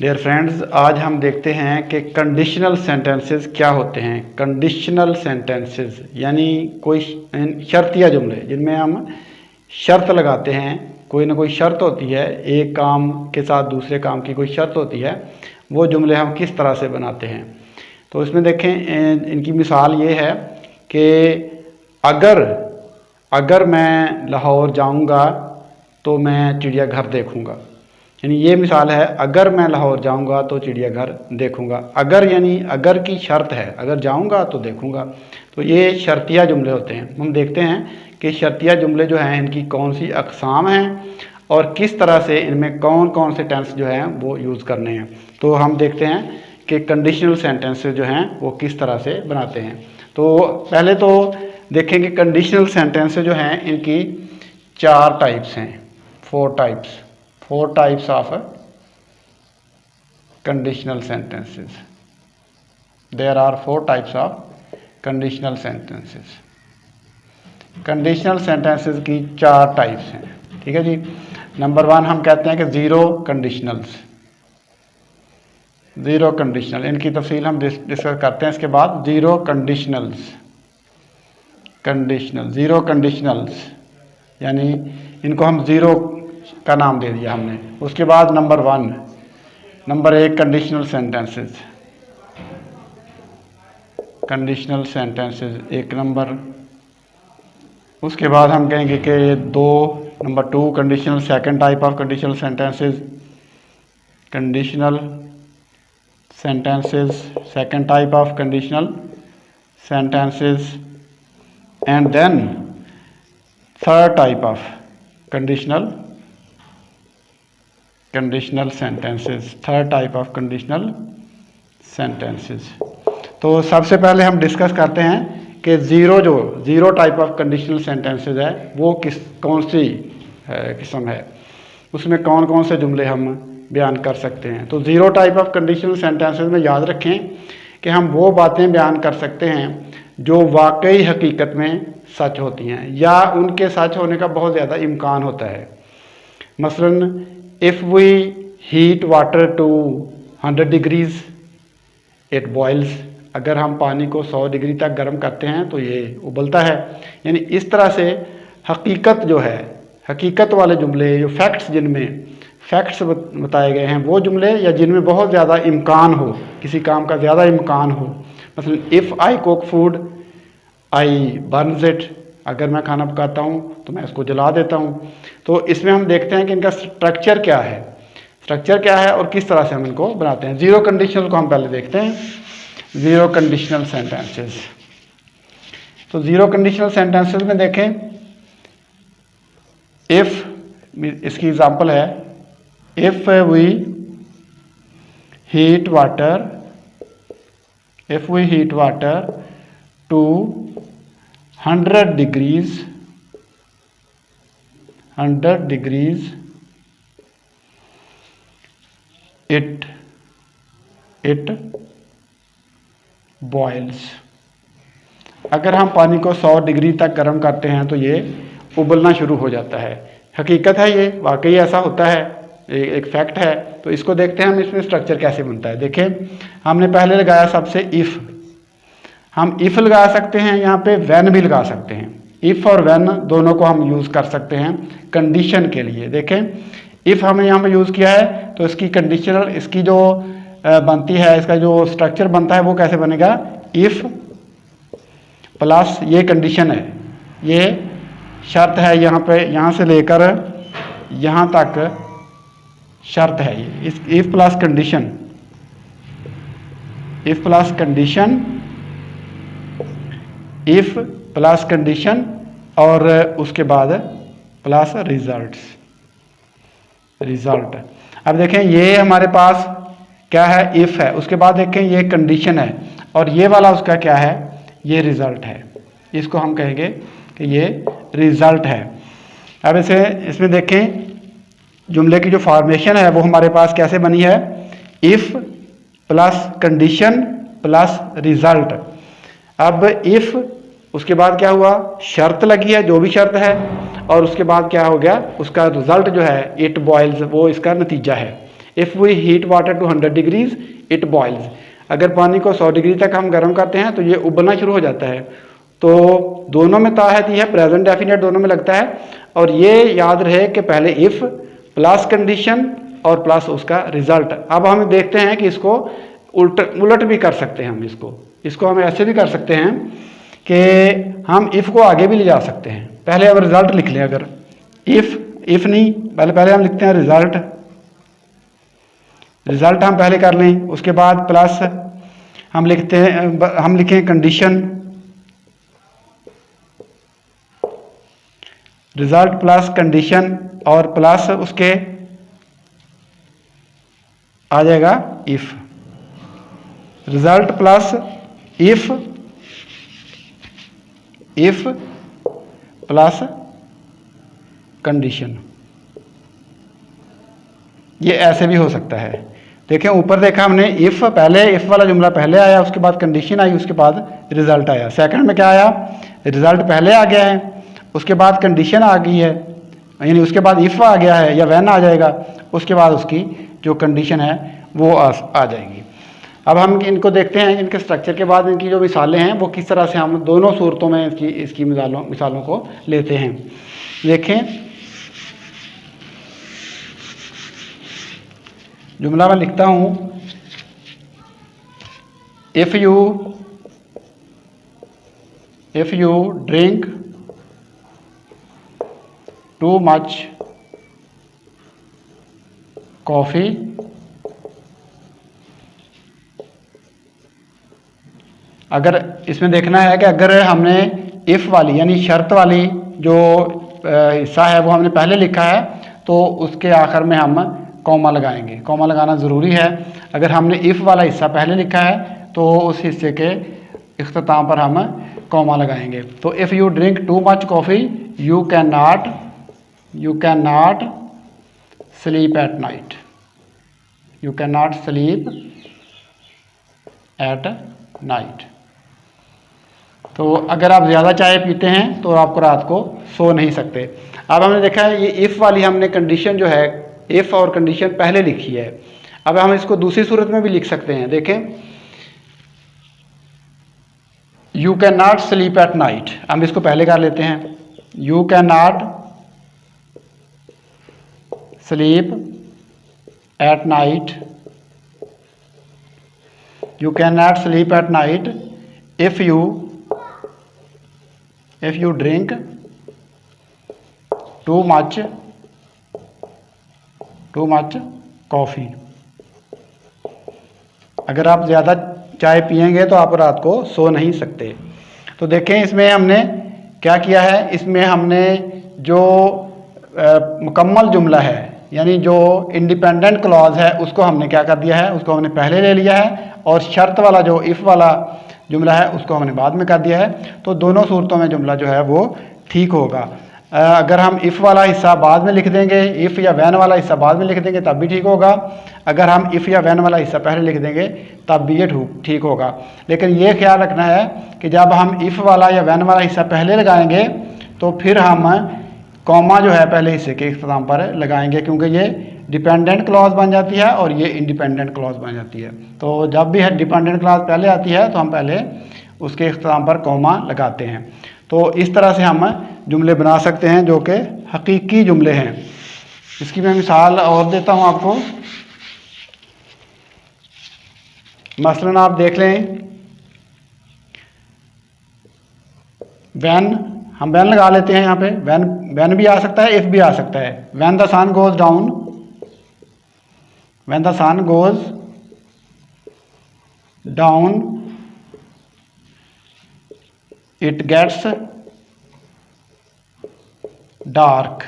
Dear friends, आज हम देखते हैं कि कंडीशनल सेंटेंसेस क्या होते हैं। कंडीशनल सेंटेंसेस यानी कोई शर्तिया जुमले जिनमें हम शर्त लगाते हैं। कोई ना कोई शर्त होती है, एक काम के साथ दूसरे काम की कोई शर्त होती है। वो जुमले हम किस तरह से बनाते हैं। तो इसमें देखें, इनकी मिसाल ये है कि अगर मैं लाहौर जाऊंगा तो मैं चिड़ियाघर देखूंगा। यानी ये मिसाल है, अगर मैं लाहौर जाऊंगा तो चिड़ियाघर देखूंगा। अगर यानी अगर की शर्त है, अगर जाऊंगा तो देखूंगा। तो ये शर्तिया जुमले होते हैं। हम देखते हैं कि शर्तिया जुमले जो हैं इनकी कौन सी अक़साम हैं और किस तरह से इनमें कौन कौन से टेंस जो हैं वो यूज़ करने हैं। तो हम देखते हैं कि कंडीशनल सेंटेंसेस जो हैं वो किस तरह से बनाते हैं। तो पहले तो देखें कि कंडीशनल सेंटेंसेस जो हैं इनकी 4 टाइप्स हैं, 4 types of conditional sentences. There are 4 types of conditional sentences. Conditional sentences की 4 टाइप्स हैं। ठीक है जी। नंबर 1 हम कहते हैं कि ज़ीरो कंडीशनल्स। ज़ीरो कंडीशनल, इनकी तफसील हम डिस्कस करते हैं इसके बाद। ज़ीरो कंडीशनल्स, ज़ीरो कंडीशनल्स यानी इनको हम ज़ीरो का नाम दे दिया हमने। उसके बाद नंबर 1 कंडीशनल सेंटेंसेस, एक नंबर। उसके बाद हम कहेंगे कि number 2 conditional, second type of conditional sentences, second type of conditional sentences. And then third type of conditional sentences, third type of conditional sentences. तो सबसे पहले हम डिस्कस करते हैं कि zero type of conditional sentences है वो कौन सी किस्म है, उसमें कौन कौन से जुमले हम बयान कर सकते हैं। तो zero type of conditional sentences में याद रखें कि हम वो बातें बयान कर सकते हैं जो वाकई हकीकत में सच होती हैं या उनके सच होने का बहुत ज़्यादा इम्कान होता है। मसलन, if we heat water to 100 degrees it boils। अगर हम पानी को 100 डिग्री तक गर्म करते हैं तो ये उबलता है। यानी इस तरह से हकीकत जो है, हकीकत वाले जुमले, जो फैक्ट्स, जिनमें फैक्ट्स बताए गए हैं, वो जुमले या जिनमें बहुत ज़्यादा इम्कान हो, किसी काम का ज़्यादा इम्कान हो। मसलन, if I cook food I Burns it. अगर मैं खाना पकाता हूँ तो मैं इसको जला देता हूँ। तो इसमें हम देखते हैं कि इनका स्ट्रक्चर क्या है और किस तरह से हम इनको बनाते हैं। ज़ीरो कंडीशनल को हम पहले देखते हैं, ज़ीरो कंडीशनल सेंटेंसेस। तो ज़ीरो कंडीशनल सेंटेंसेस में देखें, इफ़, इसकी एग्जांपल है, if we heat water to 100 degrees it boils। अगर हम पानी को 100 डिग्री तक गर्म करते हैं तो ये उबलना शुरू हो जाता है। हकीकत है, ये वाकई ऐसा होता है, एक फैक्ट है। तो इसको देखते हैं हम इसमें स्ट्रक्चर कैसे बनता है। देखें, हमने पहले लगाया सबसे इफ़। हम इफ़ लगा सकते हैं, यहाँ पे व्हेन भी लगा सकते हैं। इफ़ और व्हेन दोनों को हम यूज़ कर सकते हैं कंडीशन के लिए। देखें, इफ़ हमने यहाँ पे यूज़ किया है तो इसकी कंडीशनल, इसकी जो बनती है, इसका जो स्ट्रक्चर बनता है वो कैसे बनेगा, इफ़ प्लस ये कंडीशन है, ये शर्त है, यहाँ पे, यहाँ से लेकर यहाँ तक शर्त है। ये इस इफ़ प्लस कंडीशन और उसके बाद प्लस रिजल्ट। अब देखें, ये हमारे पास क्या है, इफ़ है। उसके बाद देखें, ये कंडीशन है और ये वाला उसका क्या है, ये रिजल्ट है। इसको हम कहेंगे कि ये रिजल्ट है। अब इसमें देखें, जुमले की जो फॉर्मेशन है वो हमारे पास कैसे बनी है, if plus condition plus result. अब इफ़, उसके बाद क्या हुआ, शर्त लगी है, जो भी शर्त है, और उसके बाद क्या हो गया, उसका रिजल्ट जो है, इट बॉयल्स, वो इसका नतीजा है। If we heat water to 100 degrees it boils. अगर पानी को 100 डिग्री तक हम गर्म करते हैं तो ये उबलना शुरू हो जाता है। तो दोनों में ताहत यह है, प्रेजेंट डेफिनेट दोनों में लगता है। और ये याद रहे कि पहले इफ़ प्लस कंडीशन और प्लस उसका रिजल्ट। अब हम देखते हैं कि इसको उलट भी कर सकते हैं। हम इसको हम ऐसे भी कर सकते हैं कि हम इफ़ को आगे भी ले जा सकते हैं। पहले हम रिजल्ट लिख लें। अगर इफ़ नहीं, पहले हम लिखते हैं रिजल्ट हम पहले कर लें, उसके बाद प्लस हम लिखें कंडीशन, रिजल्ट प्लस कंडीशन और प्लस उसके आ जाएगा if. Result plus if plus condition, ये ऐसे भी हो सकता है। देखें ऊपर देखा हमने इफ वाला जुमला पहले आया, उसके बाद कंडीशन आई, उसके बाद रिजल्ट आया। सेकंड में क्या आया, रिजल्ट पहले आ गया है, उसके बाद कंडीशन आ गई है, यानी उसके बाद इफ आ गया है या व्हेन आ जाएगा, उसके बाद उसकी जो कंडीशन है वो आ जाएगी। अब हम इनको देखते हैं, इनके स्ट्रक्चर के बाद इनकी जो मिसालें हैं वो किस तरह से हम दोनों सूरतों में इसकी मिसालों को लेते हैं। देखें जुमला मैं लिखता हूं, if you drink too much coffee अगर इसमें देखना है कि अगर हमने इफ वाली यानी शर्त वाली जो हिस्सा है वो हमने पहले लिखा है तो उसके आखिर में हम कॉमा लगाएंगे। कॉमा लगाना ज़रूरी है। अगर हमने इफ़ वाला हिस्सा पहले लिखा है तो उस हिस्से के इख्तिताम पर हम कॉमा लगाएंगे। तो if you drink too much coffee you can not sleep at night. You can not sleep at night. तो अगर आप ज़्यादा चाय पीते हैं तो आपको रात को सो नहीं सकते। अब हमने देखा है ये इफ़ वाली हमने कंडीशन जो है, इफ़ और कंडीशन पहले लिखी है। अब हम इसको दूसरी सूरत में भी लिख सकते हैं। देखें, you can not sleep at night, हम इसको पहले कर लेते हैं। You can not sleep at night, you can not sleep at night if you drink too much coffee. अगर आप ज़्यादा चाय पिएंगे तो आप रात को सो नहीं सकते। तो देखें इसमें हमने क्या किया है, इसमें हमने जो मुकम्मल जुमला है यानी जो इंडिपेंडेंट क्लॉज है उसको हमने क्या कर दिया है, उसको हमने पहले ले लिया है, और शर्त वाला जो इफ़ वाला जुमला है उसको हमने बाद में कर दिया है। तो दोनों सूरतों में जुमला जो है वो ठीक होगा। अगर हम इफ़ वाला हिस्सा बाद में लिख देंगे, इफ़ या वैन वाला हिस्सा बाद में लिख देंगे तब भी ठीक होगा। अगर हम इफ़ या वैन वाला हिस्सा पहले लिख देंगे तब भी ये ठीक होगा। लेकिन ये ख्याल रखना है कि जब हम इफ़ वाला या वैन वाला हिस्सा पहले लगाएंगे तो फिर हम कॉमा जो है पहले हिस्से के इख्तिताम पर लगाएंगे, क्योंकि ये डिपेंडेंट क्लॉज बन जाती है और ये इंडिपेंडेंट क्लॉज बन जाती है। तो जब भी डिपेंडेंट क्लॉज पहले आती है तो हम पहले उसके इख्तिताम पर कॉमा लगाते हैं। तो इस तरह से हम जुमले बना सकते हैं जो कि हकीकी जुमले हैं। इसकी मैं मिसाल और देता हूं आपको। मसलन आप देख लें, वैन, हम वैन लगा लेते हैं यहाँ पे। वैन भी आ सकता है, इफ भी आ सकता है। When the sun goes down, when the sun goes down it gets dark.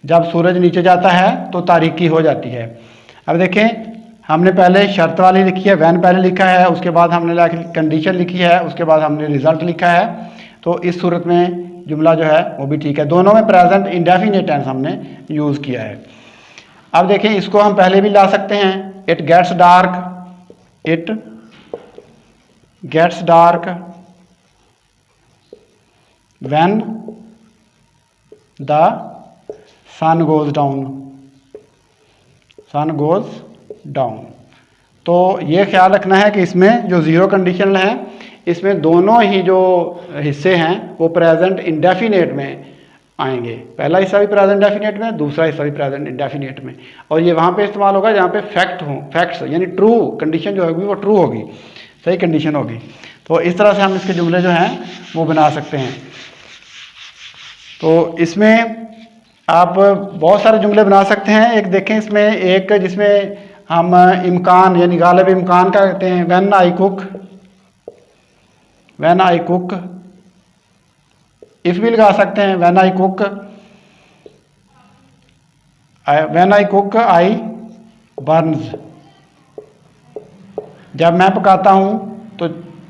जब सूरज नीचे जाता है तो तारीकी हो जाती है। अब देखें, हमने पहले शर्त वाली लिखी है, वैन पहले लिखा है, उसके बाद हमने कंडीशन लिखी है, उसके बाद हमने रिजल्ट लिखा है। तो इस सूरत में जुमला जो है वो भी ठीक है। दोनों में प्रेजेंट इंडेफिनिट टेंस हमने यूज़ किया है। अब देखें, इसको हम पहले भी ला सकते हैं। It gets dark, it gets dark when the sun goes down. Sun goes down. तो ये ख्याल रखना है कि इसमें जो ज़ीरो कंडीशनल है इसमें दोनों ही जो हिस्से हैं वो प्रेजेंट इंडेफिनेट में आएंगे। पहला हिस्सा भी प्रेजेंट इंडेफिनेट में, दूसरा हिस्सा भी प्रेजेंट इंडेफिनेट में। और ये वहाँ पे इस्तेमाल होगा जहाँ पे फैक्ट्स यानी ट्रू कंडीशन जो होगी वो ट्रू होगी, सही कंडीशन होगी। तो इस तरह से हम इसके जुमले जो हैं वो बना सकते हैं। तो इसमें आप बहुत सारे जुमले बना सकते हैं। एक देखें इसमें एक जिसमें हम इम्कान यानी गालिब इम्कान का कहते हैं, व्हेन आई कुक, इफ भी लगा सकते हैं, when I cook I Burns, जब मैं पकाता हूँ तो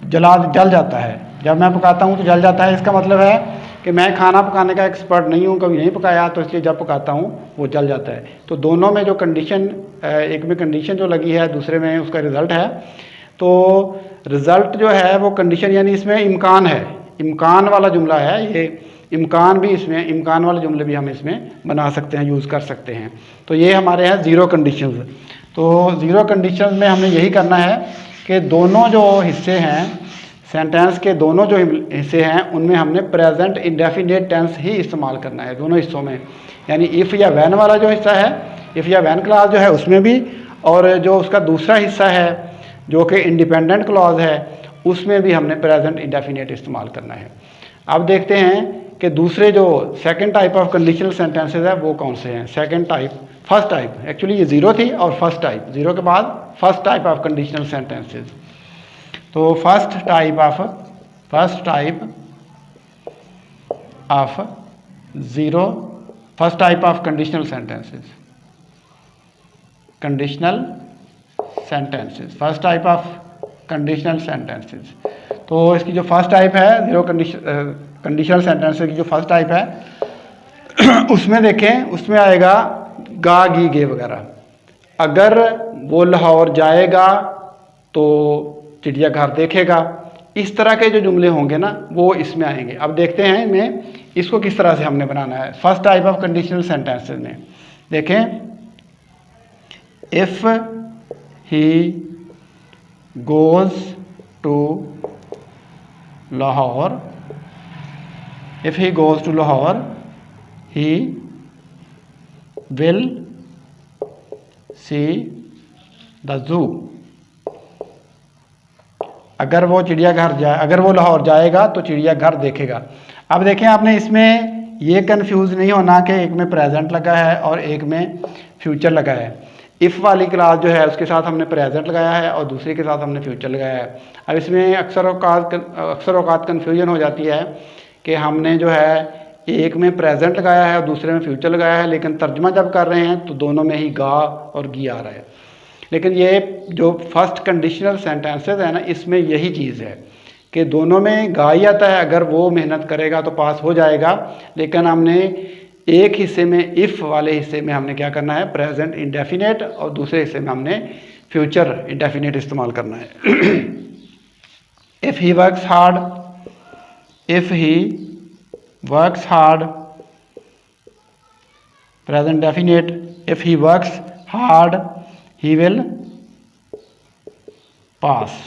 जल जाता है, जब मैं पकाता हूँ तो जल जाता है। इसका मतलब है कि मैं खाना पकाने का एक्सपर्ट नहीं हूँ, कभी नहीं पकाया, तो इसलिए जब पकाता हूँ वो जल जाता है। तो दोनों में जो कंडीशन, एक में कंडीशन जो लगी है, दूसरे में उसका रिज़ल्ट है। तो रिज़ल्ट जो है वो कंडीशन यानी इसमें इम्कान है, इम्कान वाला जुमला है ये। इम्कान भी इसमें, इम्कान वाले जुमले भी हम इसमें बना सकते हैं, यूज़ कर सकते हैं। तो ये हमारे हैं ज़ीरो कंडीशंस। तो ज़ीरो कंडीशंस में हमने यही करना है कि दोनों जो हिस्से हैं सेंटेंस के, दोनों जो हिस्से हैं उनमें हमने प्रेजेंट इंडेफिनेट टेंस ही इस्तेमाल करना है दोनों हिस्सों में। यानी इफ़ या वैन वाला जो हिस्सा है, इफ़ या वैन क्लॉज जो है उसमें भी, और जो उसका दूसरा हिस्सा है जो कि इंडिपेंडेंट क्लॉज है उसमें भी हमने प्रेजेंट इंडेफिनेट इस्तेमाल करना है। अब देखते हैं कि दूसरे जो second type of conditional sentences है वो कौन से हैं। Second type, first type, actually ये ज़ीरो थी और फर्स्ट टाइप, ज़ीरो के बाद first type of conditional sentences. तो first type of zero, first type of conditional sentences, first type of conditional sentences. तो इसकी जो फर्स्ट टाइप है ज़ीरो कंडीशनल सेंटेंसेस की जो फर्स्ट टाइप है उसमें देखें, उसमें आएगा गा, गी, गे वगैरह। अगर वो लाहौर जाएगा तो चिड़ियाघर देखेगा, इस तरह के जो जुमले होंगे ना वो इसमें आएंगे। अब देखते हैं इनमें इसको किस तरह से हमने बनाना है first type of conditional sentences में। देखें, if he goes to Lahore, if he goes to Lahore he will see the zoo. अगर वो अगर वो लाहौर जाएगा तो चिड़ियाघर देखेगा। अब देखें, आपने इसमें ये कंफ्यूज नहीं होना कि एक में प्रेजेंट लगा है और एक में फ्यूचर लगा है। इफ़ वाली क्लास जो है उसके साथ हमने प्रेजेंट लगाया है और दूसरे के साथ हमने फ्यूचर लगाया है। अब इसमें अक्सर औकात कन्फ्यूजन हो जाती है कि हमने जो है एक में प्रेजेंट लगाया है और दूसरे में फ्यूचर लगाया है, लेकिन तर्जमा जब कर रहे हैं तो दोनों में ही गा और गी आ रहा है। लेकिन ये जो फर्स्ट कंडीशनल सेंटेंसेस है ना, इसमें यही चीज़ है कि दोनों में गा ही आता है। अगर वो मेहनत करेगा तो पास हो जाएगा, लेकिन हमने एक हिस्से में, इफ़ वाले हिस्से में हमने क्या करना है, प्रेजेंट इंडेफिनेट, और दूसरे हिस्से में हमने फ्यूचर इंडेफिनेट इस्तेमाल करना है। If he works hard, if he works hard, present definite, if he works hard he will pass.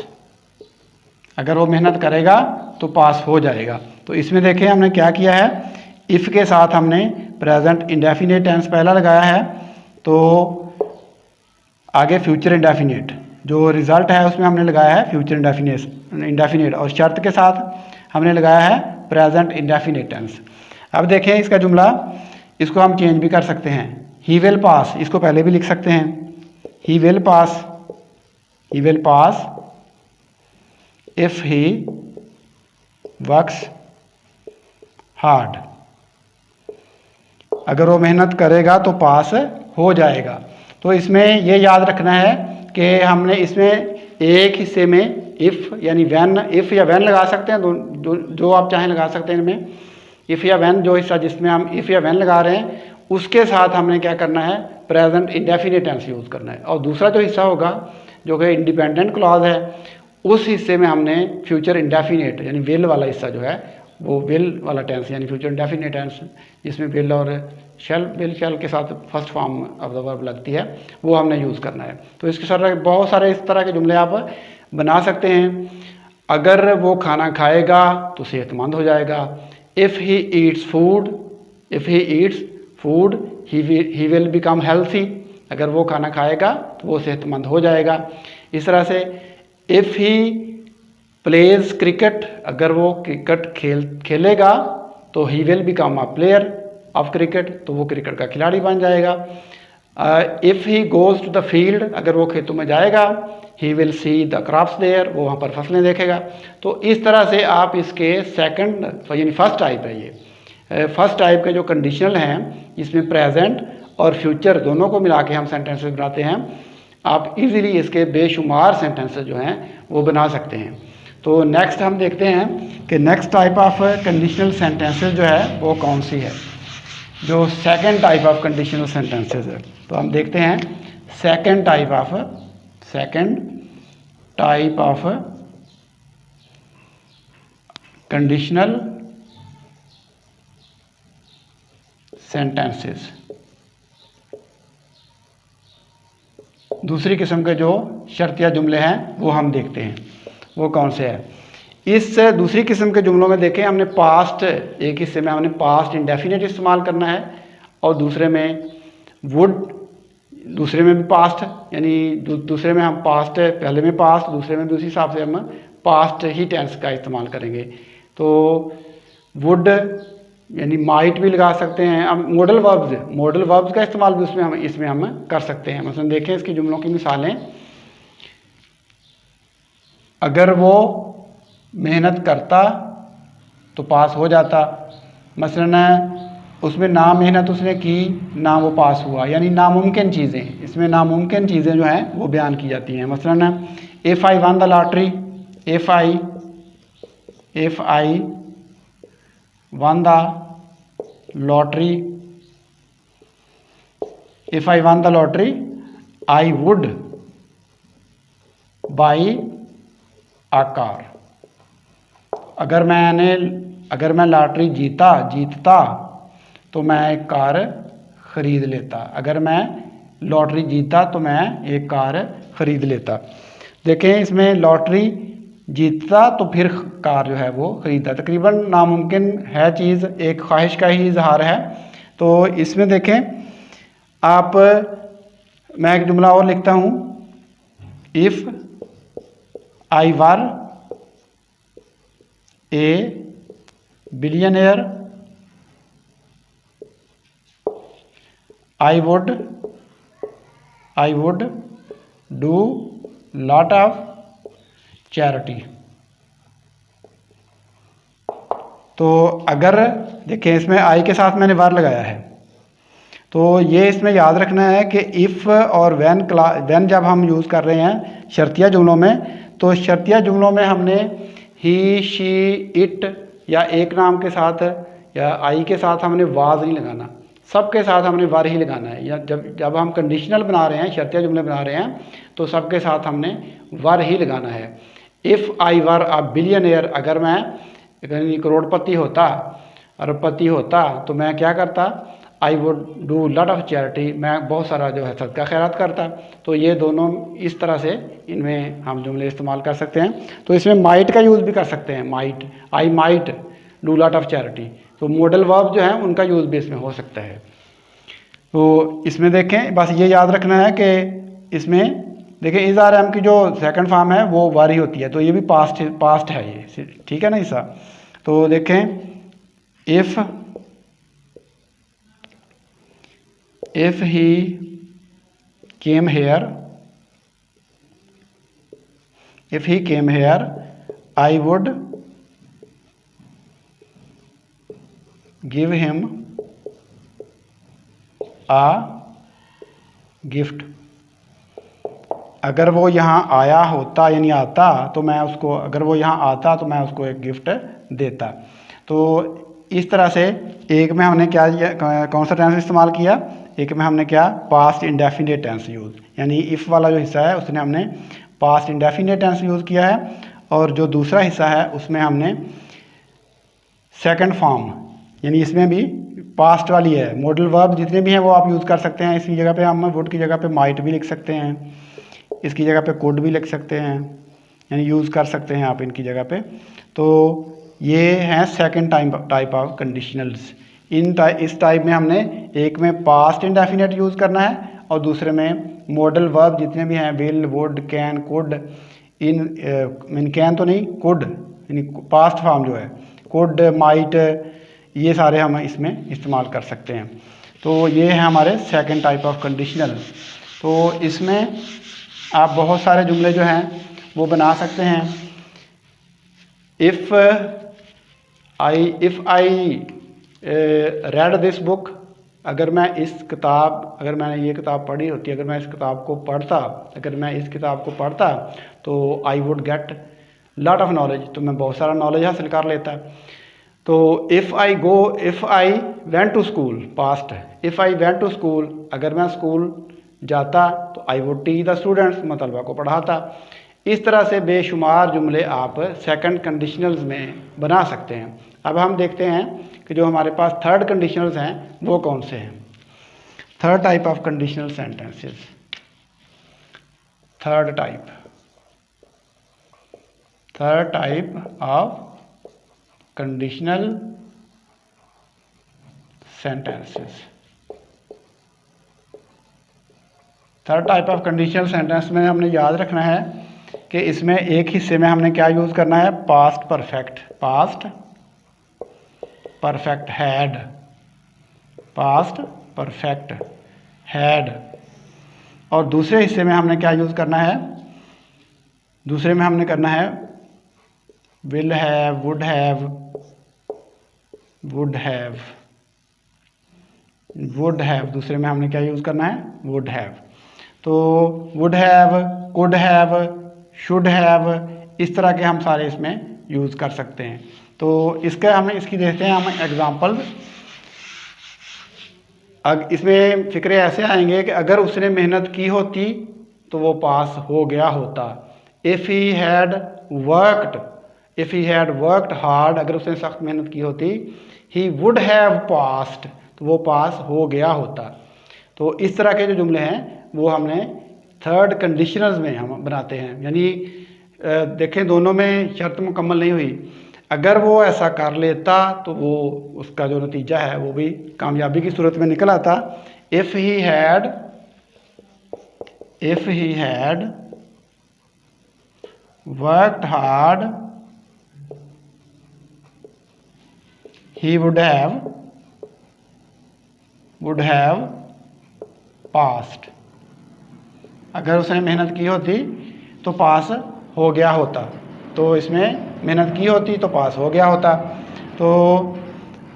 अगर वो मेहनत करेगा तो पास हो जाएगा। तो इसमें देखें हमने क्या किया है, इफ़ के साथ हमने प्रेजेंट इंडेफिनेट टेंस पहला लगाया है, तो आगे फ्यूचर इंडेफिनेट जो रिज़ल्ट है उसमें हमने लगाया है फ्यूचर इंडेफिनेट, और शर्त के साथ हमने लगाया है प्रेजेंट इंडेफिनेट टेंस। अब देखें इसका जुमला, इसको हम चेंज भी कर सकते हैं। ही विल पास, इसको पहले भी लिख सकते हैं, he will pass if he works hard. अगर वो मेहनत करेगा तो पास हो जाएगा। तो इसमें ये याद रखना है कि हमने इसमें एक हिस्से में इफ़ यानी वैन, इफ़ या वैन लगा सकते हैं, जो आप चाहें लगा सकते हैं इनमें। इफ़ या वैन जो हिस्सा जिसमें हम इफ़ या वैन लगा रहे हैं उसके साथ हमने क्या करना है, प्रेजेंट इंडेफिनिट टेंस यूज़ करना है। और दूसरा जो हिस्सा होगा जो कि इंडिपेंडेंट क्लॉज है, उस हिस्से में हमने फ्यूचर इंडेफिनिट यानी विल वाला हिस्सा जो है वो विल वाला टेंस यानी फ्यूचर इंडेफिनिट टेंस, जिसमें विल और शेल विल शेल के साथ first form of the verb लगती है, वो हमने यूज़ करना है। तो इसके साथ बहुत सारे इस तरह के जुमले आप बना सकते हैं। अगर वो खाना खाएगा तो सेहतमंद हो जाएगा। If he eats food, if he eats food he will become healthy. अगर वो खाना खाएगा तो वो सेहतमंद हो जाएगा। इस तरह से इफ़ ही प्लेज क्रिकेट, अगर वो क्रिकेट खेलेगा तो he will become a player of cricket, तो वो क्रिकेट का खिलाड़ी बन जाएगा। If he goes to the field, अगर वो खेतों में जाएगा, he will see the crops there, वो वहाँ पर फसलें देखेगा। तो इस तरह से आप इसके सेकंड यानी फर्स्ट टाइप है ये, फर्स्ट टाइप के जो कंडीशनल हैं इसमें प्रेजेंट और फ्यूचर दोनों को मिला के हम सेंटेंसेस बनाते हैं। आप इजीली इसके बेशुमार सेंटेंसेस जो हैं वो बना सकते हैं। तो नेक्स्ट हम देखते हैं कि next type of conditional sentences जो है वो कौन सी है, जो second type of conditional sentences है। तो हम देखते हैं second type of conditional sentences. दूसरी किस्म के जो शर्तिया जुमले हैं वो हम देखते हैं वो कौन से हैं। इस दूसरी किस्म के जुमलों में देखें हमने पास्ट, एक हिस्से में हमने पास्ट इंडेफिनिट इस्तेमाल करना है और दूसरे में वुड, दूसरे में भी पास्ट, यानी दूसरे में हम पास्ट, पहले में पास्ट, दूसरे में भी उसी हिसाब से हम पास्ट ही टेंस का इस्तेमाल करेंगे। तो वुड यानी माइट भी लगा सकते हैं। अब मॉडल वर्ब्स का इस्तेमाल भी इसमें हम कर सकते हैं। मसलन देखें इसकी जुमलों की मिसालें। अगर वो मेहनत करता तो पास हो जाता, मसलन उसमें ना मेहनत उसने की ना वो पास हुआ, यानी नामुमकिन चीज़ें, इसमें नामुमकिन चीज़ें जो हैं वो बयान की जाती हैं। मसलन if I won the lottery, if I won the lottery, if I won the lottery I would buy a car. अगर मैं लॉटरी जीतता तो मैं एक कार ख़रीद लेता। अगर मैं लॉटरी जीता तो मैं एक कार ख़रीद लेता। देखें इसमें लॉटरी जीतता तो फिर कार जो है वो ख़रीदता, तकरीबन नामुमकिन है चीज़, एक ख्वाहिश का ही इजहार है। तो इसमें देखें आप, मैं एक जुमला और लिखता हूँ, if I were A billionaire I would do lot of charity। तो अगर देखें इसमें आई के साथ मैंने वर लगाया है, तो ये इसमें याद रखना है कि इफ़ और व्हेन जब हम यूज़ कर रहे हैं शर्तिया जुमलों में, तो शर्तिया जुमलों में हमने ही, शी, इट या एक नाम के साथ या आई के साथ हमने वाज नहीं लगाना, सबके साथ हमने वर ही लगाना है। या जब हम कंडीशनल बना रहे हैं, शर्तिया जुमले बना रहे हैं, तो सबके साथ हमने वर ही लगाना है। If I were a billionaire, अगर मैं करोड़पति होता, अरबपति होता, तो मैं क्या करता, I would do lot of charity, मैं बहुत सारा जो है सदका खैरात करता। तो ये दोनों इस तरह से इनमें हम जुमले इस्तेमाल कर सकते हैं। तो इसमें माइट का यूज़ भी कर सकते हैं, might, I might do lot of charity. तो मॉडल वर्ब जो है उनका यूज़ भी इसमें हो सकता है। तो इसमें देखें बस ये याद रखना है कि इसमें देखें इज़ आर एम की जो सेकंड फॉर्म है वो वर ही होती है, तो ये भी पास्ट है ये, ठीक है ना ऐसा। तो देखें if he came here I would give him a gift. अगर वो यहाँ आया होता यानी आता, तो मैं उसको, अगर वो यहाँ आता तो मैं उसको एक गिफ्ट देता। तो इस तरह से एक में हमने क्या कौन सा टेंस इस्तेमाल किया, एक में हमने क्या पास्ट इंडेफिनिट टेंस यूज़, यानी इफ़ वाला जो हिस्सा है उसने हमने पास्ट इंडेफिनिट टेंस यूज़ किया है, और जो दूसरा हिस्सा है उसमें हमने सेकंड फॉर्म यानी इसमें भी पास्ट वाली है। मॉडल वर्ब जितने भी हैं वो आप यूज़ कर सकते हैं। इसकी जगह पे हम वुड की जगह पे माइट भी लिख सकते हैं, इसकी जगह पे कुड भी लिख सकते हैं, यानी यूज़ कर सकते हैं आप इनकी जगह पे। तो ये हैं सेकंड टाइप ऑफ कंडीशनल्स। इस टाइप में हमने एक में पास्ट इंडेफिनिट यूज़ करना है और दूसरे में मॉडल वर्ब जितने भी हैं will, would, can, could, in can तो नहीं, कुड यानी पास्ट फॉर्म जो है, कुड, माइट, ये सारे हम इसमें इस्तेमाल कर सकते हैं। तो ये है हमारे सेकंड टाइप ऑफ कंडीशनल। तो इसमें आप बहुत सारे जुमले जो हैं वो बना सकते हैं। If I read this book, अगर मैंने ये किताब पढ़ी होती, अगर मैं इस किताब को पढ़ता तो I would get lot of knowledge, तो मैं बहुत सारा नॉलेज हासिल कर लेता। तो if I went to school, past है। If I went to school, अगर मैं स्कूल जाता तो I would teach the students, मैं तलबा को पढ़ाता। इस तरह से बेशुमार जुमले आप सेकंड कंडीशनल्स में बना सकते हैं। अब हम देखते हैं कि जो हमारे पास थर्ड कंडीशनल्स हैं वो कौन से हैं। Third type of conditional sentences, third type of conditional sentences. Third type of conditional sentence में हमने याद रखना है कि इसमें एक हिस्से में हमने क्या यूज़ करना है, पास्ट परफेक्ट हैड, और दूसरे हिस्से में हमने क्या यूज़ करना है, दूसरे में हमने करना है विल हैव, वुड हैव, दूसरे में हमने क्या यूज़ करना है, वुड हैव। तो would have, could have, should have, इस तरह के हम सारे इसमें यूज़ कर सकते हैं। तो इसकी देखते हैं हम एग्जांपल। इसमें फ़िक्रे ऐसे आएंगे कि अगर उसने मेहनत की होती तो वो पास हो गया होता। If he had worked hard, अगर उसने सख्त मेहनत की होती, ही वुड हैव पास्ड, तो वो पास हो गया होता। तो इस तरह के जो जुमले हैं वो हमने थर्ड कंडीशनल्स में हम बनाते हैं। यानी देखें दोनों में शर्त मुकम्मल नहीं हुई, अगर वो ऐसा कर लेता तो वो उसका जो नतीजा है वो भी कामयाबी की सूरत में निकल आता। If he had worked hard he would have passed, अगर उसने मेहनत की होती तो पास हो गया होता। तो इसमें मेहनत की होती तो पास हो गया होता। तो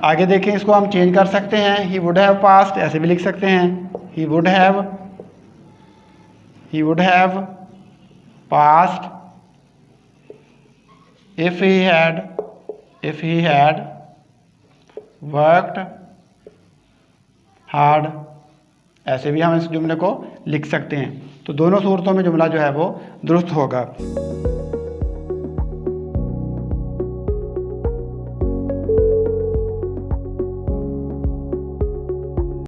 आगे देखें, इसको हम चेंज कर सकते हैं। ही वुड हैव पास्ड ऐसे भी लिख सकते हैं, he would have passed if he had worked hard, ऐसे भी हम इस जुमले को लिख सकते हैं। तो दोनों सूरतों में जुमला जो है वो दुरुस्त होगा।